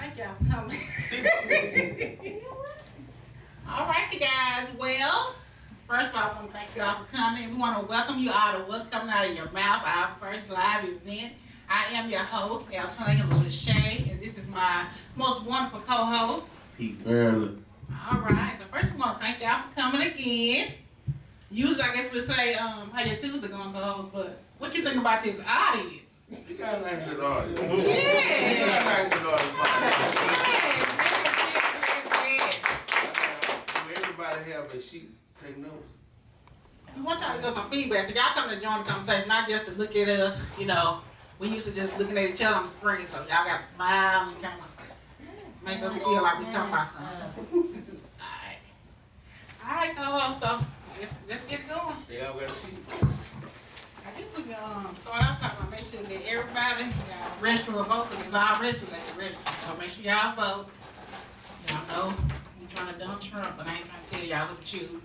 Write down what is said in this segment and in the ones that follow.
Thank y'all for coming. All right, you guys. Well, first of all, I want to thank y'all for coming. We want to welcome you all to What's Coming Out of Your Mouth, our first live event. I am your host, Eltonia Lachey, and this is my most wonderful co-host, Pete Fairley. All right. So first, we want to thank y'all for coming again. Usually, I guess we say how your Tuesday going, co-host, but what you think about this audience? You got a nice little audience. Yeah. You got a nice little audience. Everybody have a sheet, take notes. We want y'all to get some feedback. So y'all come to join the conversation, not just to look at us. You know, we used to just looking at each other on the screen, so y'all got to smile and kind of make us feel like we talking about something. All right, co-host. So let's get going. They all got a sheet. I guess we can start off talking about make sure that everybody register a vote because it's already too late to register. So make sure y'all vote. Y'all know we trying to dump Trump, but I ain't trying to tell y'all what to choose.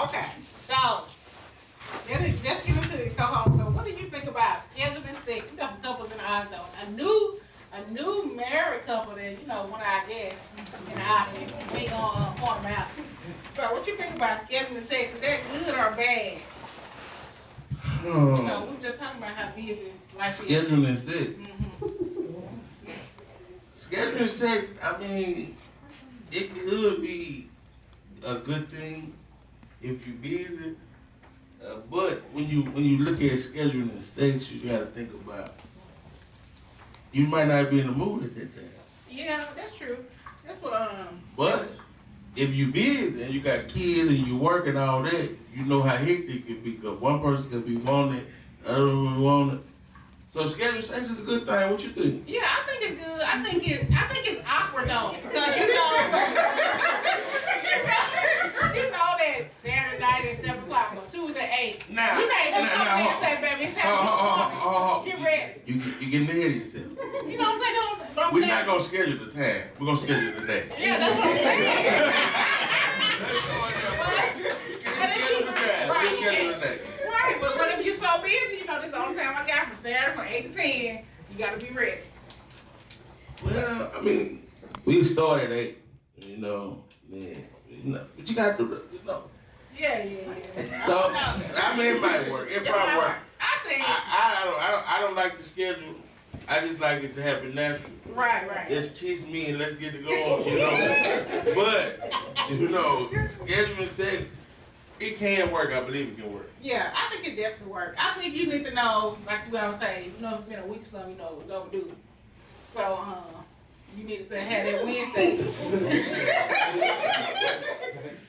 Okay, so let's get into the co-host. So what do you think about scheduling sex? We got some couples in the audience though. A new married couple that, you know, one of our guests in the audience, we gonna point them out. So what you think about scheduling sex? Is that good or bad? You know, we were just talking about how busy life is. Scheduling sex. Mm-hmm. Scheduling sex, I mean, it could be a good thing if you're busy, but when you look at scheduling sex, you gotta think about you might not be in the mood at that time. Yeah, that's true. That's what But if you busy and you got kids and you work and all that, you know how hectic it can be because one person could be wanting it, the other one want it. So scheduled sex is a good thing. What you think? Yeah, I think it's good. I think it's awkward though. Because you know that Saturday night at 7 o'clock or Tuesday at 8. Now, you can't just come in and say, baby, it's time to get ready. You getting ahead of yourself. You know what I'm saying? We're not gonna schedule the time. We're gonna schedule the day. Yeah, that's what I'm saying. Let's schedule the time. Let's schedule the day. Right, but what if you're so busy? You know, this is the only time I got from Saturday from 8 to 10. You gotta be ready. Well, I mean, we start at 8. You know, man. You know, but you gotta do it. You know. Yeah. So I mean, it might work. It probably work. I think. I don't like to schedule. I just like it to happen natural. Right. Just kiss me and let's get it going, you know. But you know, scheduling sex, it can work. I believe it can work. Yeah, I think it definitely works. I think you need to know, like you always say, you know, if it's been a week or something, you know, it's overdue. So, you need to say, have that Wednesday. You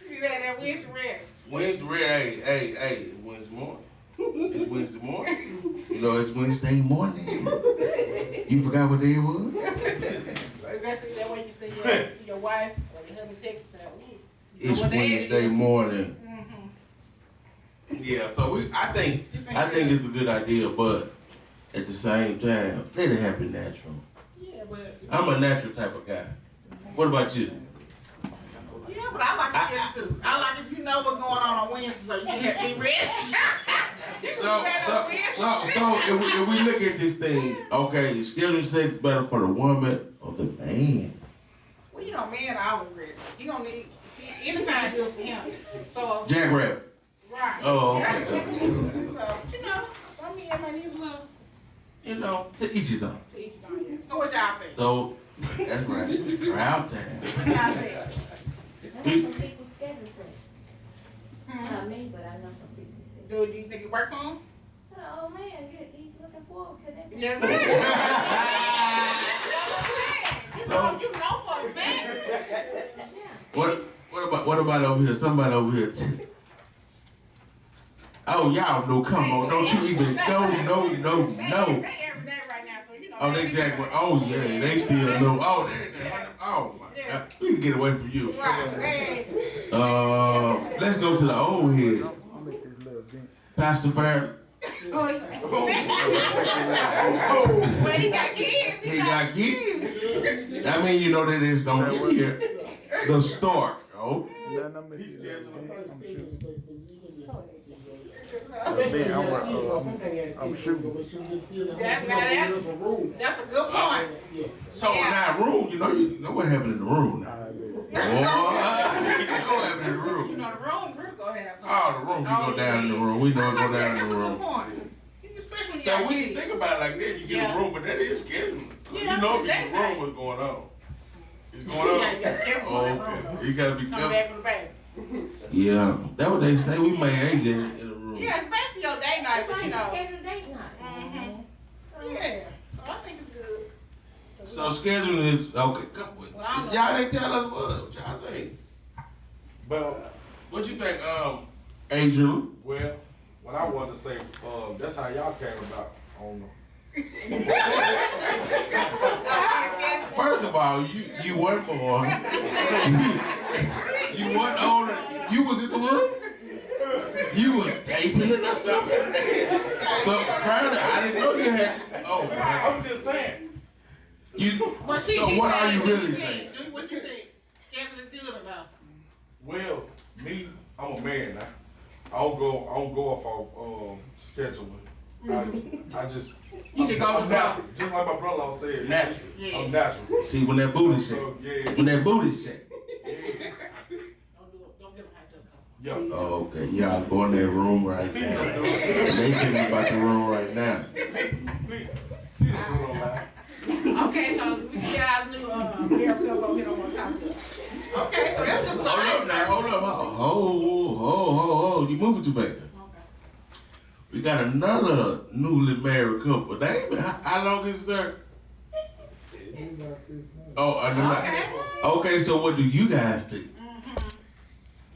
need to have that Wednesday ready. Wednesday ready, hey, Wednesday morning. It's Wednesday morning. You know, it's Wednesday morning. You forgot what day it was? So that's that way you say your wife or your husband text and say, it's Wednesday morning. Mm-hmm. Yeah, so I think it's a good idea, but at the same time, let it happen natural. Yeah, but I'm a natural type of guy. What about you? Yeah, but I like schedule too. I like if you know what's going on Wednesday, so you can be ready. So if we look at this thing, okay, scheduling sex is better for the woman or the man? Well, you know, man always ready. He gonna need anytime good for him. So Jackrabbit. right. Oh, okay. So you know, some men might need a little. You know, to each his own. To each his own. Yeah. So what y'all think? So that's right. Crowd time. What y'all think? I know some people schedule sex. Not me, but I know some people schedule. Do you think it work for him? Oh man, he's looking forward to that. Yes, sir. You know for a fact. What about over here? Somebody over here. Oh, y'all know, come on. Don't you even, no. They every day right now, so you know. Oh, they exactly. Oh, yeah, they still know. Oh, oh my God. We can get away from you. Right. Let's go to the old head. Pastor Fair. Well, he got kids. He got kids. I mean, you know that is don't get here. The stork. Oh. He's scheduled. I'm shooting. That's a good point. So now room, you know what happened in the room now. Boy, you know what happened in the room. You know the room, we're gonna have something. Oh, the room, you go down in the room. We know it go down in the room. That's a good point. Especially when you So got we kids. didn't think about it like that. You get a room, but that is scheduling. Yeah, You know if that in the room what's going on. It's going on. Yeah, you gotta be careful Oh, with that okay. room, You gotta be Come careful. back with the baby. Yeah, that's what they say. We made AJ in the room. Yeah, it's basically your day night, but you know. Schedule date night. Yeah, so I think it's good. So scheduling is okay. Come with Well, I don't know. y'all. They tell us what y'all think. But What you think, Adrian? well, what I wanted to say, that's how y'all came about. I don't know. First of all, you weren't born. You weren't older. You was in the room. You was taping it or something. So further, I didn't know you had. Oh man. I'm just saying. You. But she, So what are you really saying? saying? What you think? Schedule is good or not? Well, me, I'm a man now. I don't go off of scheduling. I just You just go I'm with the flow. natural. Just like my brother said. Natural. Yeah. I'm natural. See when that booty shake. So yeah. When that booty shake. Don't give them high duck. Yeah. Oh, okay. Y'all go in that room right now. They thinking about the room right now. Okay, so we see our new miracle couple here on top of us. Okay, so that's just a little Hold up now. Hold up. Hold. You moving too fast. Okay. We got another newly married couple. They ain't been, how long is there? Oh, I know. Okay. Okay, so what do you guys think?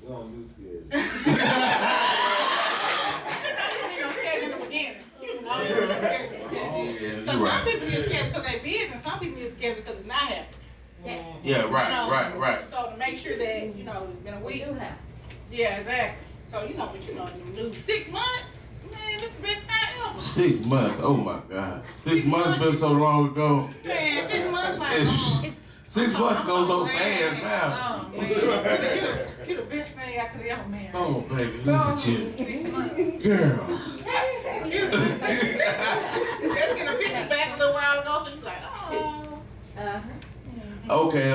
We don't do schedule. Because some people use schedule because they business, some people use schedule because it's not happening. Yeah, right, You know, right. So to make sure that, you know, it's been a We week. do have. Yeah, exactly. So you know what you do. 6 months? Man, it's the best time ever. 6 months. Oh my God. 6 months been so long ago. Man, 6 months like It's- 6 months goes so glad. fast now. Oh man, you the best thing I could ever marry. Oh baby, look at you. 6 months. Girl. Just get a picture back a little while ago, so you like, oh. Okay,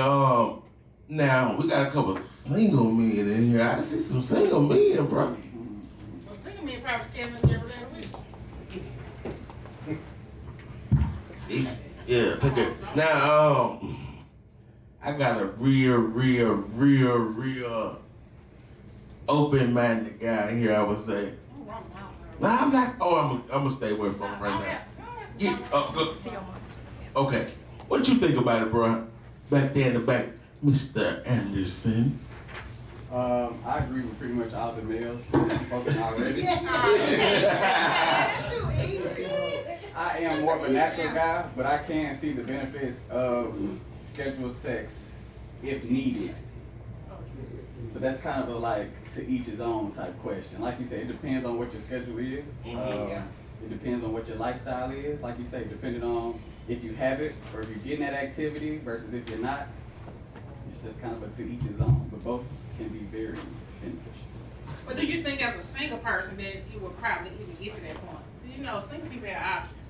now we got a couple single men in here. I see some single men, bro. Well, single men probably scheduling every day of the week. Yeah, take it. Now, I got a real open-minded guy in here, I would say. Nah, I'm not. Oh, I'm gonna stay away from him right now. Get up, look. Okay, what you think about it, bro? Back there in the back, Mr. Anderson. I agree with pretty much all the males spoken already. That's too easy. I am more of a natural guy, but I can see the benefits of scheduled sex if needed. But that's kind of a like to each his own type question. Like you said, it depends on what your schedule is. It depends on what your lifestyle is. Like you say, depending on if you have it or if you're getting that activity versus if you're not. It's just kind of a to each his own, but both can be very beneficial. But do you think as a single person that you would probably even get to that point? You know, single people have options.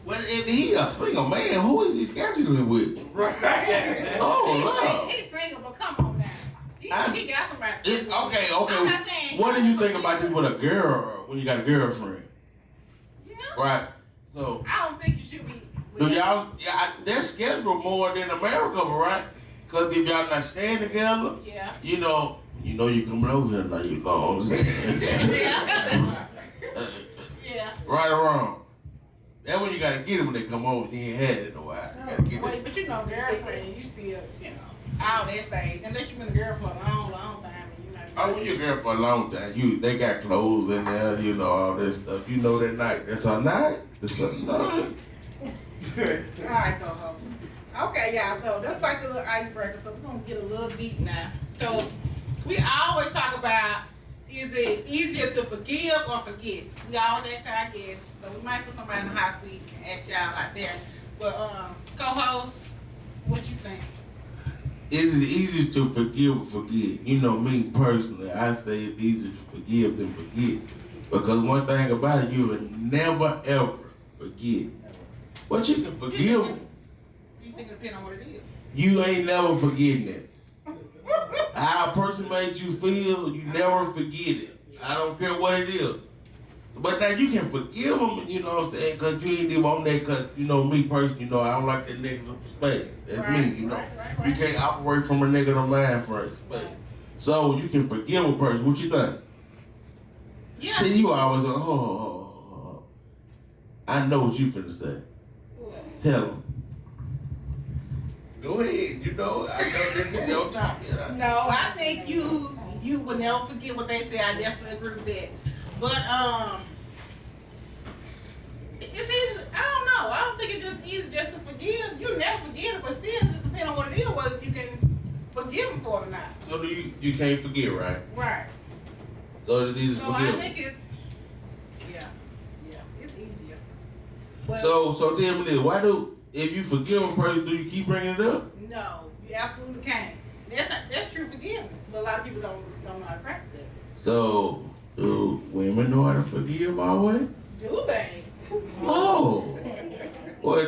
Well, if he a single man, who is he scheduling with? Right. Oh, Lord. He's single, but come on now. He got somebody. Okay. I'm not saying What do you think but about this with a girl when you got a girlfriend? Yeah. Right. So, I don't think you should be. do y'all? Yeah, they're scheduled more than America, right? Because if y'all not staying together, Yeah. you know you coming over here now. You know what I'm saying? Yeah. Right or wrong? That's when you gotta get it when they come over. You ain't had it in a while. You gotta get Wait, it. but you know, girlfriend, you still, all that stage. Unless you've been a girl for a long, long time, and you might be. I was your girl for a long time. They got clothes in there, all this stuff. You know that night. That's our night. That's our night. All right, go home. Okay, y'all. So that's like a little icebreaker. So we're gonna get a little deep now. So we always talk about, is it easier to forgive or forget? We always ask our guests. So we might put somebody in the hot seat and ask y'all out there. But co-host, what you think? Is it easier to forgive or forget? You know, me personally, I say it's easier to forgive than forget. Because one thing about it, you will never ever forget. But you can forgive. You think it depends on what it is. You ain't never forgetting it. How a person made you feel, you never forget it. I don't care what it is. But now you can forgive them, you know what I'm saying? Because you ain't even on that, because, you know, me personally, you know, I don't like that negative space. That's me, you know. You can't operate from a negative mind first space. So you can forgive a person. What you think? Yeah. See, you always like, oh. I know what you finna say. What? Tell them. Go ahead. You know, I know this is your topic. No, I think you would never forget what they say. I definitely agree with that. But it's easy. I don't know. I don't think it's just easy just to forgive. You never forget it, but still, it just depends on what it is, whether you can forgive them for it or not. So do you can't forget, right? Right. So it's easy to So forgive. I think it's it's easier. But So tell me this, if you forgive a person, do you keep bringing it up? no, you absolutely can't. That's true forgiveness, but a lot of people don't know how to practice it. So do women know how to forgive always? Do they? Oh. Well,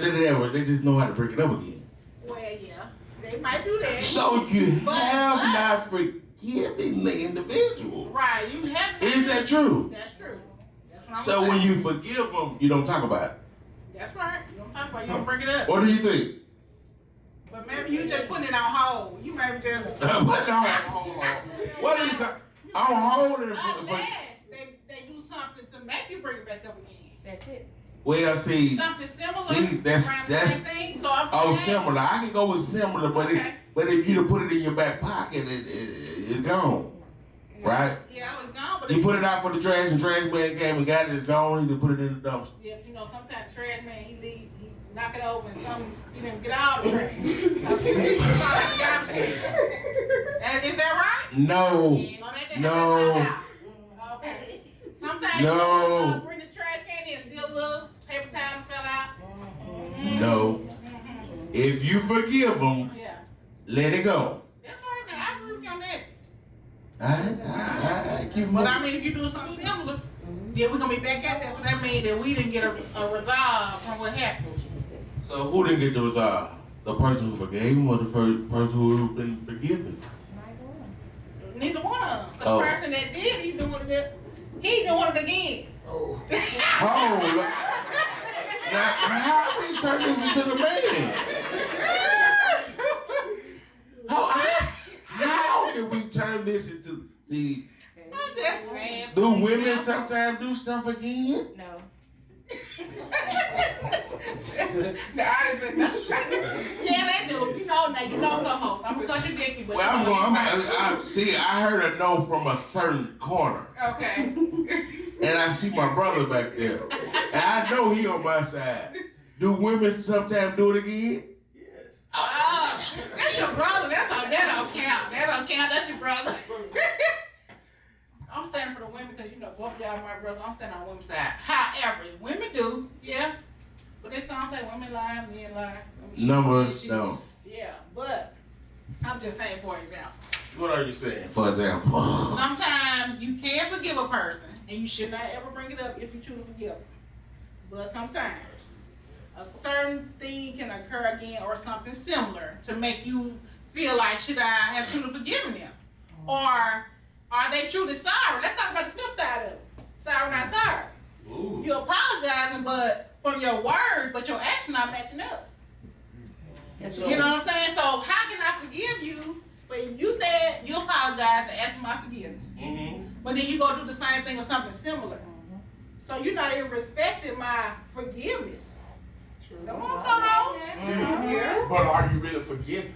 they just know how to break it up again. Well, yeah, they might do that. So you But- have not forgiven the individual. Right, you have. Is that true? That's true. That's what I'm So saying. when you forgive them, you don't talk about it. That's right. You don't talk about it. You don't bring it up. What do you think? But maybe you just putting it on hold. You maybe just. What on hold on? What is that? I'm holding it for. Unless they do something to make you bring it back up again. That's it. Well, see. Something similar. See, that's- around the same thing. So I'm Oh, saying, similar. I can go with similar, but Okay. if you to put it in your back pocket, it's gone. Right? Yeah, it's gone. But You put it out for the trash, and trash man came and got it. It's gone. You can put it in the dumpster. Yeah, you know, sometimes trash man he leave, he knock it over, and he didn't get out of the trash. Some people need to fall out the garbage can. Is that right? No. No, that didn't No. happen. Okay. Sometimes No. you bring the trash can in, still a little paper towel fell out. No. If you forgive them, Yeah. let it go. That's right. Now I agree with you on that. I keep But moving. I mean, if you do something similar, yeah, we're gonna be back at that. So that means that we didn't get a resolve from what happened. So who didn't get the resolve? The person who forgave him or the person who been forgiven? Neither one of them. The Oh. person that did, he doing it again. Oh. Oh, now how we turn this into the man? How did we turn this into? See, I'm just saying. do women sometimes do stuff again? No. The artist said no. Yeah, they do. You know, now you know host. I'm gonna cut you dicky, but Well, you know, I see. I heard a no from a certain corner, Okay. and I see my brother back there, and I know he on my side. Do women sometimes do it again? Yes. That's your brother. That don't count. That don't count. That's your brother. I'm standing for the women because you know both of y'all are my brothers. I'm standing on the women's side. However, women do, yeah. But this song say women lie, men lie. Numbers don't. Yeah, but I'm just saying for example. What are you saying? For example. Sometimes you can forgive a person and you should not ever bring it up if you truly forgive them. But sometimes a certain thing can occur again or something similar to make you feel like, should I have truly forgiven them? Or are they truly sorry? Let's talk about the flip side of it. Sorry, not sorry. Ooh. You're apologizing, but from your words, but your action not matching up. You know what I'm saying? So how can I forgive you? But you said you apologize and ask for my forgiveness. Mm-hmm. But then you go do the same thing or something similar. So you're not even respecting my forgiveness. Come on, come on. Yeah. But are you really forgiving?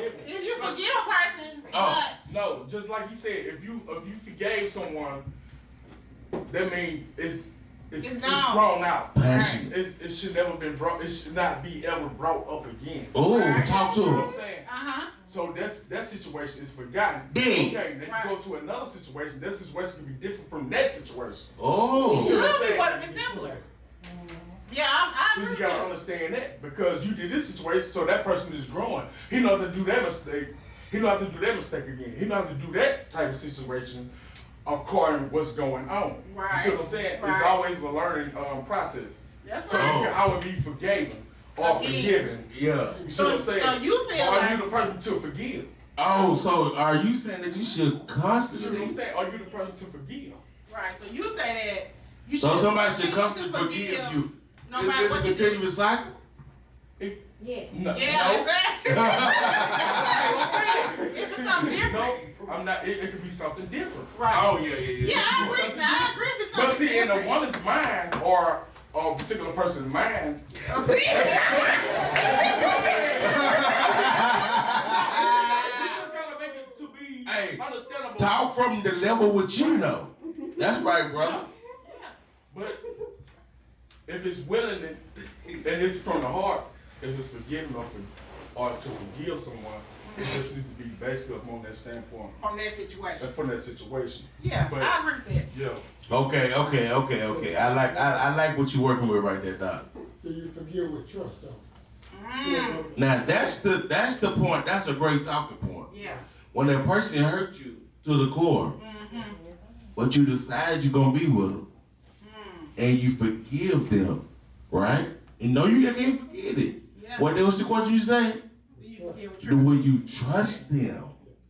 If you forgive a person, Oh. No, just like he said, if you forgave someone, that means it's gone. thrown out. Passion. It should never been brought. It should not be ever brought up again. Ooh, talk to You know what him. I'm saying? uh-huh. So that situation is forgotten. Dang. Okay, then you go to another situation. That situation can be different from that situation. Oh. It should be, what if it's similar? Yeah, I So agree you gotta too. understand that because you did this situation, so that person is growing. He know how to do that mistake. He know how to do that mistake again. He know how to do that type of situation according to what's going on. Right. You see what I'm saying? It's Right. always a learning process. That's So you right. can always be forgiven or forgiven. Yeah. You see So, what I'm saying? so you feel Or are like you the person to forgive? Oh, so are you saying that you should You see what I'm constantly? saying? Are you the person to forgive? right? So you say that you So should somebody should continue come to forgive you. no Is matter this a what you do. continuous cycle? Yeah. No. Yeah, no. exactly. That's what I'm saying. If it's something different, No, I'm not. It could be something different. right? Oh yeah. Yeah, I agree. Now I agree with something But see, in different. a woman's mind or a particular person's mind, Oh, see? gotta make it to be Hey, understandable. Talk from the level what you know. That's right, brother. But if it's willing and it's from the heart, if it's forgiving or to forgive someone, it just needs to be basically from that standpoint, From that situation. from that situation. Yeah, But- I agree with that. Yeah. Okay. I like what you're working with right there, Doc. Do you forgive with trust, though? Now that's the point. That's a great talking point. Yeah. When that person hurt you to the core, but you decide you're gonna be with them, and you forgive them, right? And no, you can't forget it. Yeah. What was the question you say? Do you forgive with Do truth? will you trust them?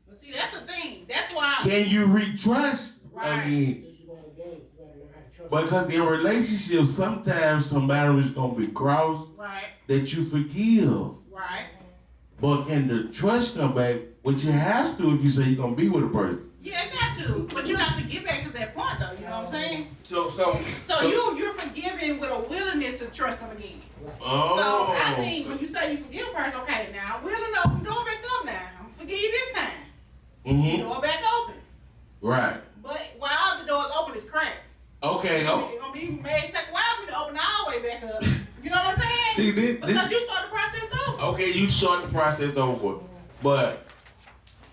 But see, that's the thing. That's why. Can you retrust Right. again? If you want to gain, you gotta know how to trust. Because in relationships, sometimes somebody is gonna be crossed Right. that you forgive. Right. But can the trust come back? Which you have to if you say you're gonna be with a person. Yeah, it got to. But you have to get back to that point, though. You know what I'm saying? So So you're forgiving with a willingness to trust them again. Oh. So I think when you say you forgive a person, okay, now I'm willing to open the door back up now. I'm gonna forgive you this time. The door back open. Right. But while the door's open, it's cracked. Okay. It's gonna be made take a while for me to open all the way back up. You know what I'm saying? See this. Because you start the process over. Okay, you start the process over, but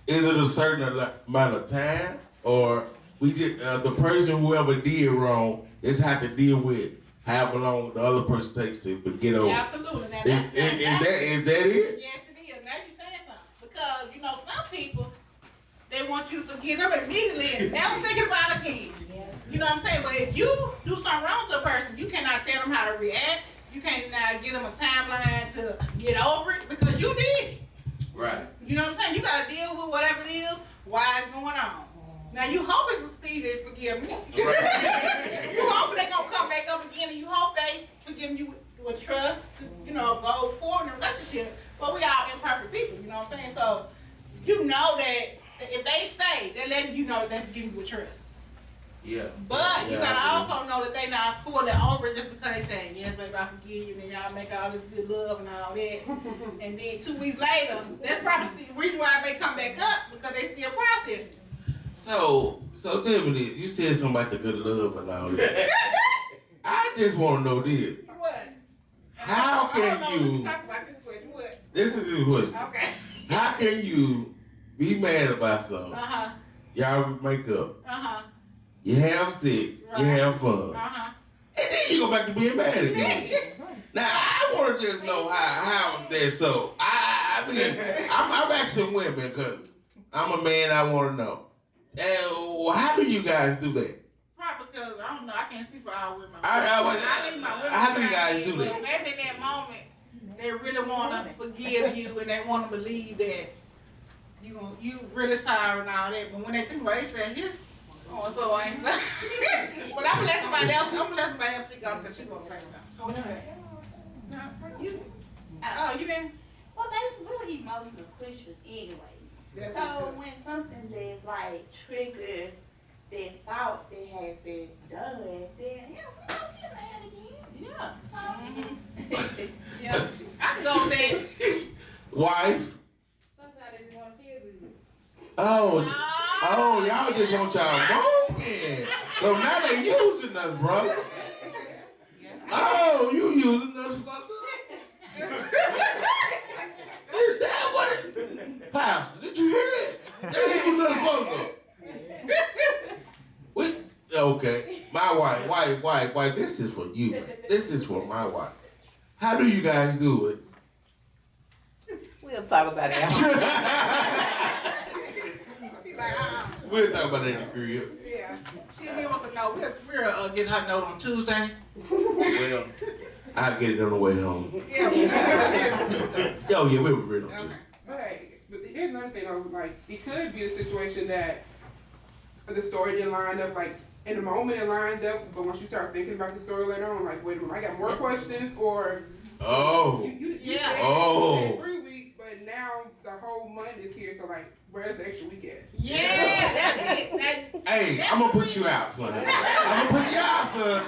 is it a certain amount of time, or we just the person whoever did wrong just have to deal with however long the other person takes to get over? Absolutely. Now Is that's that it? yes, it is. Now you're saying something. Because, you know, some people, they want you to forget them immediately and never think about it again. You know what I'm saying? But if you do something wrong to a person, you cannot tell them how to react. You cannot give them a timeline to get over it because you did it. Right. You know what I'm saying? You got to deal with whatever it is while it's going on. Now, you hope it's a speedy forgiveness. You hope they're going to come back up again and you hope they forgive you with trust to, you know, go forward in a relationship. But we all imperfect people, you know what I'm saying? So, you know that if they stay, they're letting you know that they forgive you with trust. Yeah. But you Yeah, gotta I also know that they not fully over it just because they say, yes, baby, I forgive you, and then y'all make all this good love and all that. And then 2 weeks later, that's probably the reason why they come back up, because they still processing. So tell me this. You said something about the good love and all that. I just want to know this. What? How I don't can know when you? we talk about this question. What? This is the question. Okay. How can you be mad about something? Uh-huh. Y'all make up. Uh-huh. You have sex. You Right. have fun. Uh-huh. And then you go back to being mad again. Now I want to just know how that so. I mean, I'm asking women because I'm a man. I want to know. How do you guys do that? Probably because, I don't know, I can't speak for all women. I need my women how do you to guys chime do in, that? but maybe in that moment, they really want to forgive you and they want to believe that you really sorry and all that. But when they think about it, they say, his so ain't sorry. But I'm gonna let somebody else speak on it because she's gonna say something. So what you think? No, you? Oh, you didn't? Well, we're emotional creatures anyway. That's So it too. when something that's like triggers that thought that has been done, then yeah, we don't get mad again. Yeah. Yeah. I can go with that. Wife? Sometimes they just want to feel good. Oh, y'all just want y'all moaning. So now they using us, brother. Oh, you using us, fucker? Is that what it? Pastor, did you hear that? They using us, fucker. Okay, my my wife, this is for you. This is for my wife. How do you guys do it? We'll talk about that. She like, We'll talk about that in the crib. yeah. She'll give us a note. We're getting her note on Tuesday. Well, I'll get it on the way home. Yeah, we got Tuesday. Oh, yeah, we were ready on Okay. Tuesday. But here's another thing, though, like, it could be a situation that the story didn't line up, like, in the moment it lined up, but once you start thinking about the story later on, like, wait a minute, I got more questions, or Oh. you Yeah. said, Oh. you said 3 weeks, but now the whole month is here, so, like, where's the extra week at? Yeah, that's it. Hey, I'm gonna put you out, son. I'm gonna put you out, son.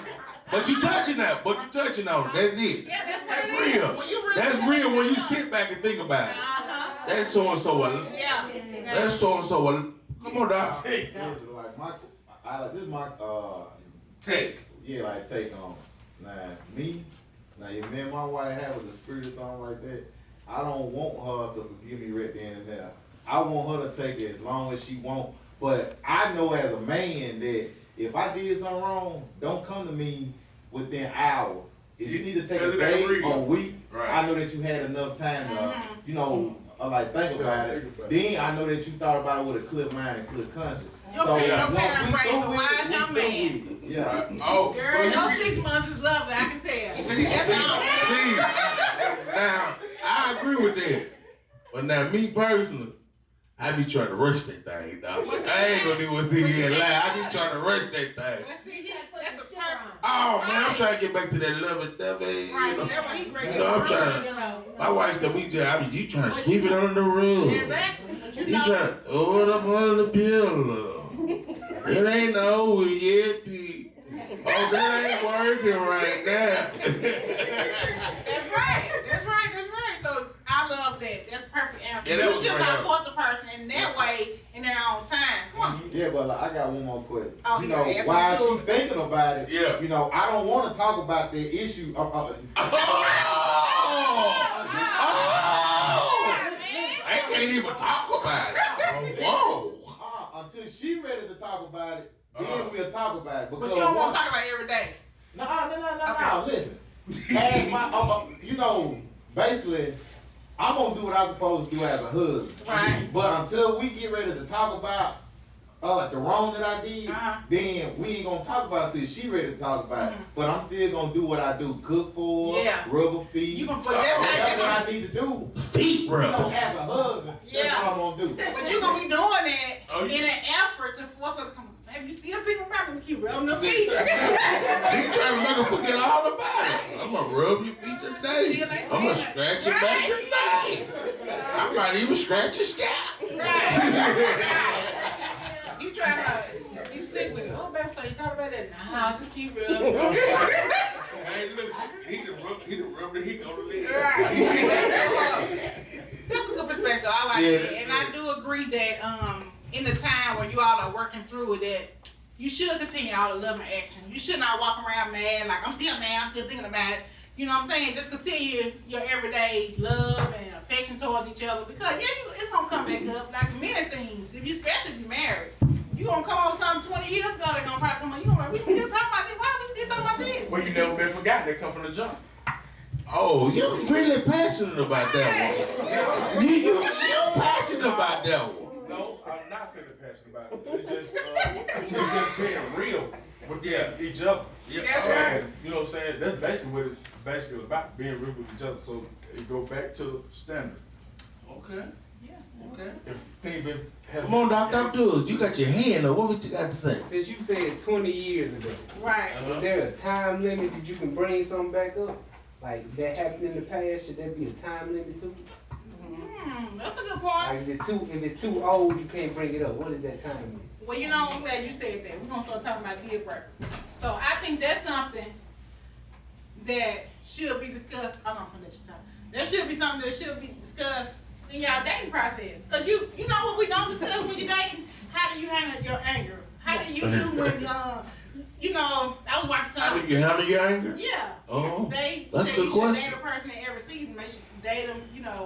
But you touching that. But you touching on it. That's it. Yeah, that's That's what it is. real. When you really That's real when you sit back and think about it. Uh-huh. That's so and so. Yeah. That's so and so. Come on, Doc. This is like this is my Take. yeah, like take on. Now if me and my wife have a dispute or something like that, I don't want her to forgive me right then and there. I want her to take it as long as she want. But I know as a man that if I did something wrong, don't come to me within hours. If you need to take a day or a week, Right. I know that you had enough time to, like think about it. Then I know that you thought about it with a clear mind and clear conscience. Your So, parents once we raised through a with wise it, we young through man. with it. Yeah. Right. Oh, Girl, those 6 months is lovely, I can tell. See, now I agree with that. But now me personally, I be trying to rush that thing, dog. I ain't gonna do what he had lie. I be trying to rush that thing. Let's see, that's the perfect. Oh man, I'm trying to get back to that love and stuff. Right, so that's why he break You know, I'm trying. you know. My wife said you trying to sweep it under the rug. Exactly. But you You know, trying to throw it up under the pillow. It ain't over yet, Pete. Oh, that ain't working right now. that's right. So I love that. That's a perfect answer. Yeah, that You was should great not answer. force the person in that way in their own time. Come on. Yeah, but like, I got one more question. Oh, You you know, gotta ask while him she thinking about it, Yeah. I don't want to talk about the issue. I can't even talk about it. Whoa. Until she ready to talk about it, then we'll talk about it. But you don't want to talk about it every day. No. Listen, as my, basically, I'm gonna do what I'm supposed to do as a husband. Right. But until we get ready to talk about the wrong that I did, then we ain't gonna talk about it until she ready to talk about it. But I'm still gonna do what I do: cook for her, Yeah. rub her feet. You gonna put that's how That's you what I need to do. Feet, bro. As a husband, Yeah. that's what I'm gonna do. But you're gonna be doing that Oh, in an effort to force her to come. Baby, you still thinking about me? Keep rubbing the See? feet. He trying to make her forget all about it. I'm gonna rub your feet today. I'm gonna scratch your back tonight. I might even scratch your scalp. Right. You trying to be slick with it. Oh, baby, so you thought about that? Nah, just keep rubbing. Hey, look, he done rubbed the heat on the leg. Right. That's a good perspective. I like Yeah. that. And I do agree that in the time when you all are working through it, that you should continue all the love and action. You should not walk around mad, like I'm still mad, I'm still thinking about it. You know what I'm saying? Just continue your everyday love and affection towards each other, because it's gonna come back up like many things. Especially if you're married. You gonna come on something 20 years ago, they're gonna probably come on, you gonna be like, we still talking about this, why we still talking about this? Well, you never been forgotten. They come from the jump. Oh, you're really passionate about that one. You passionate about that one. No, I'm not feeling passionate about it. It's just being real with each other. That's And, you know what I'm saying? That's basically what it's basically about, being real with each other. So it go back to the standard. Okay. Okay. If things been Come on, Dr. Abdul, you got your hand up. What you got to say? Since you said 20 years ago, Right. is there a time limit that you can bring something back up? Like that happened in the past, should there be a time limit to it? That's a good point. Like if it's too old, you can't bring it up. What is that time limit? Well, I'm glad you said that. We're gonna start talking about deal breakers. So I think that's something that should be discussed. I'm not gonna let you talk. That should be something that should be discussed in y'all dating process. Cause you know what we don't discuss when you're dating? How do you handle your anger? How do you do when I was watching How something. do you handle your anger? Yeah. Oh, They that's say a good you should question. date a person in every season. Make sure you date them,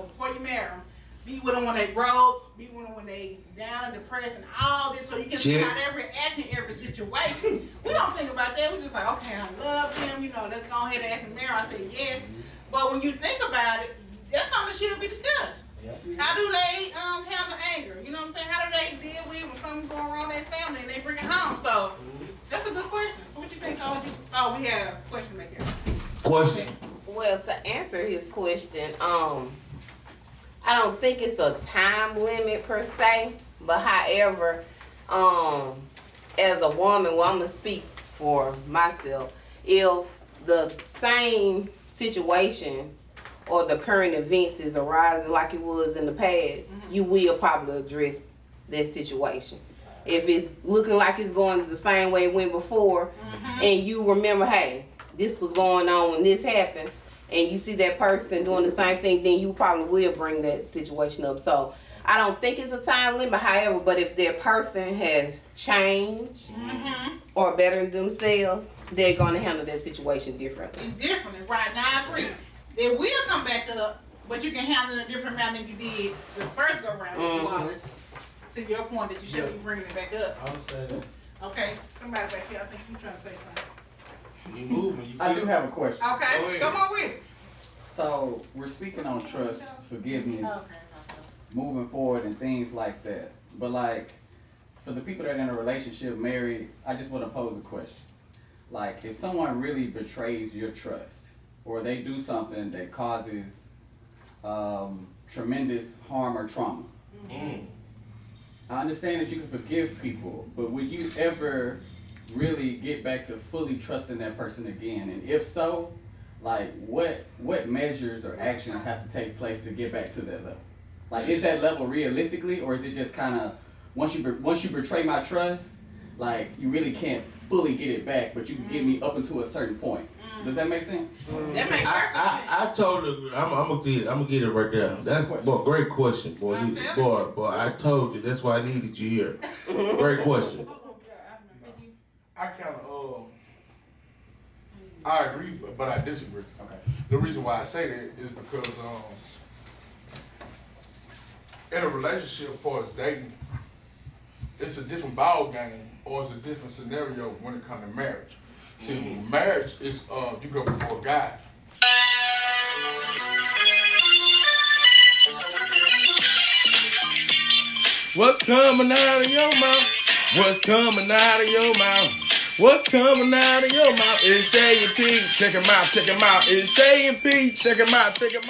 before you marry them. be with them when they broke, be with them when they down and depressed and all this, so you can see how they react in every situation. We don't think about that. We just like, okay, I love them, you know, let's go ahead and ask the mayor. I say yes. But when you think about it, that's something that should be discussed. How do they handle anger? You know what I'm saying? How do they deal with when something's going wrong in their family and they bring it home? So that's a good question. So what you think, oh, we had a question back here. Question. Well, to answer his question, I don't think it's a time limit per se, but however, as a woman, well, I'm gonna speak for myself. If the same situation or the current events is arising like it was in the past, you will probably address that situation. If it's looking like it's going the same way it went before, and you remember, hey, this was going on when this happened, and you see that person doing the same thing, then you probably will bring that situation up. So I don't think it's a time limit, however, but if that person has changed or bettered themselves, they're going to handle that situation differently. Differently, right? Now I agree. It will come back up, but you can handle it in a different manner than you did the first go round, Mr. Wallace. To your point that you should be bringing it back up. I understand that. Okay, somebody back here, I think you trying to say something. You moving, you I feel do have a question. Okay, come on with it. So we're speaking on trust, forgiveness, moving forward and things like that. But like, for the people that are in a relationship, married, I just want to pose a question. Like, if someone really betrays your trust, or they do something that causes tremendous harm or trauma, I understand that you can forgive people, but would you ever really get back to fully trusting that person again? And if so, like, what measures or actions have to take place to get back to that level? Like, is that level realistically, or is it just kind of once you betray my trust, like, you really can't fully get it back, but you can get me up until a certain point? Does that make sense? That makes I totally agree. I'm gonna get it right there. That's boy, great question, boy. Boy, I told you that's why I needed you here. Great question. I kind of, I agree, but I disagree. Okay. The reason why I say that is because in a relationship, for dating, it's a different ball game, or it's a different scenario when it comes to marriage. See, marriage is you go before God. What's coming out of your mouth? What's coming out of your mouth? What's coming out of your mouth? It's A&P. Check him out, check him out. It's A&P. Check him out, check him out.